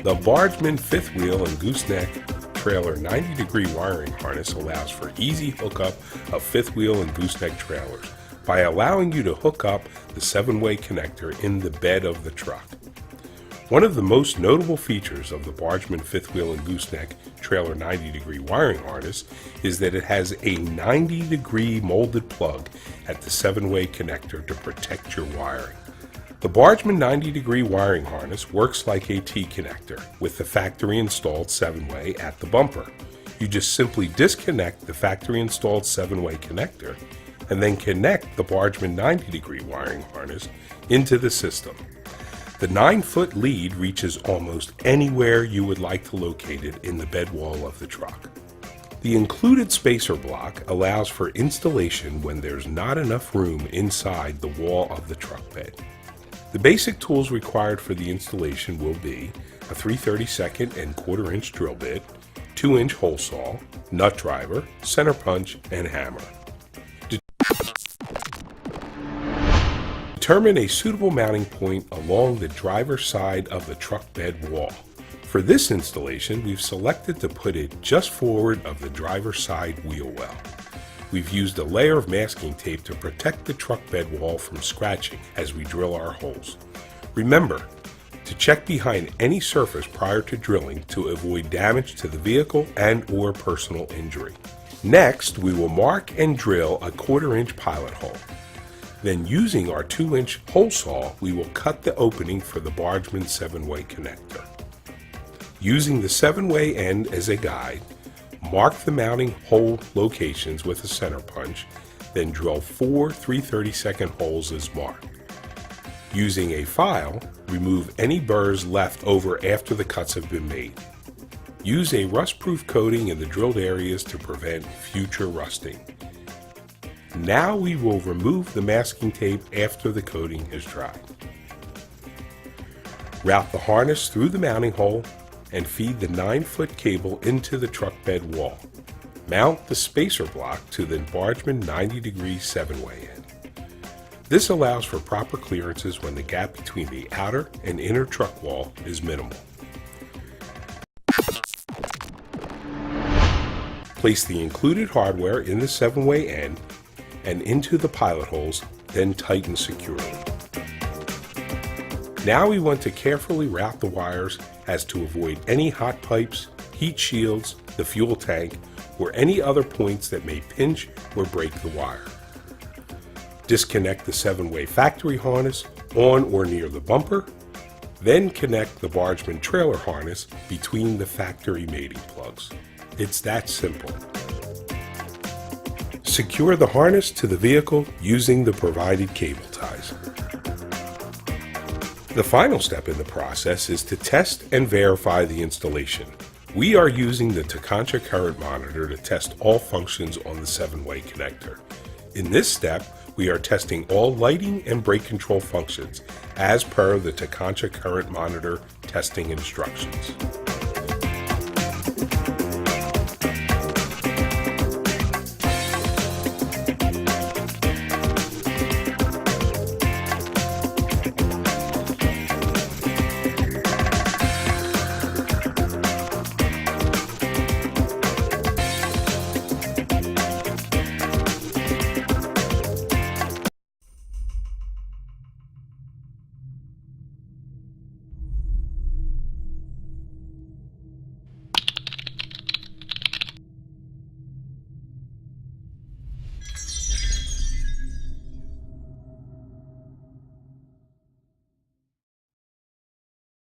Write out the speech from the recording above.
The Bargman fifth wheel and gooseneck trailer 90-degree wiring harness allows for easy hookup of fifth wheel and gooseneck trailers by allowing you to hook up the 7-way connector in the bed of the truck. One of the most notable features of the Bargman fifth wheel and gooseneck trailer 90-degree wiring harness is that it has a 90-degree molded plug at the 7-way connector to protect your wiring. The Bargman 90-degree wiring harness works like a T-connector with the factory installed 7-way at the bumper. You just simply disconnect the factory installed 7-way connector and then connect the Bargman 90-degree wiring harness into the system. The 9-foot lead reaches almost anywhere you would like to locate it in the bed wall of the truck. The included spacer block allows for installation when there's not enough room inside the wall of the truck bed. The basic tools required for the installation will be a 3/32 and 1/4 inch drill bit, 2-inch hole saw, nut driver, center punch, and hammer. Determine a suitable mounting point along the driver's side of the truck bed wall. For this installation, we've selected to put it just forward of the driver's side wheel well. We've used a layer of masking tape to protect the truck bed wall from scratching as we drill our holes. Remember to check behind any surface prior to drilling to avoid damage to the vehicle and/or personal injury. Next, we will mark and drill a 1/4 inch pilot hole. Then, using our 2-inch hole saw, we will cut the opening for the Bargman 7-way connector. Using the 7-way end as a guide, mark the mounting hole locations with a center punch, then drill 4 3/32 holes as marked. Using a file, remove any burrs left over after the cuts have been made. Use a rust-proof coating in the drilled areas to prevent future rusting. Now we will remove the masking tape after the coating is dried. Route the harness through the mounting hole and feed the 9-foot cable into the truck bed wall. Mount the spacer block to the Bargman 90-degree 7-way end. This allows for proper clearances when the gap between the outer and inner truck wall is minimal. Place the included hardware in the 7-way end and into the pilot holes, then tighten securely. Now we want to carefully route the wires as to avoid any hot pipes, heat shields, the fuel tank, or any other points that may pinch or break the wire. Disconnect the 7-way factory harness on or near the bumper, then connect the Bargman trailer harness between the factory mating plugs. It's that simple. Secure the harness to the vehicle using the provided cable ties. The final step in the process is to test and verify the installation. We are using the Takancha current monitor to test all functions on the 7-way connector. In this step, we are testing all lighting and brake control functions as per the Takancha current monitor testing instructions.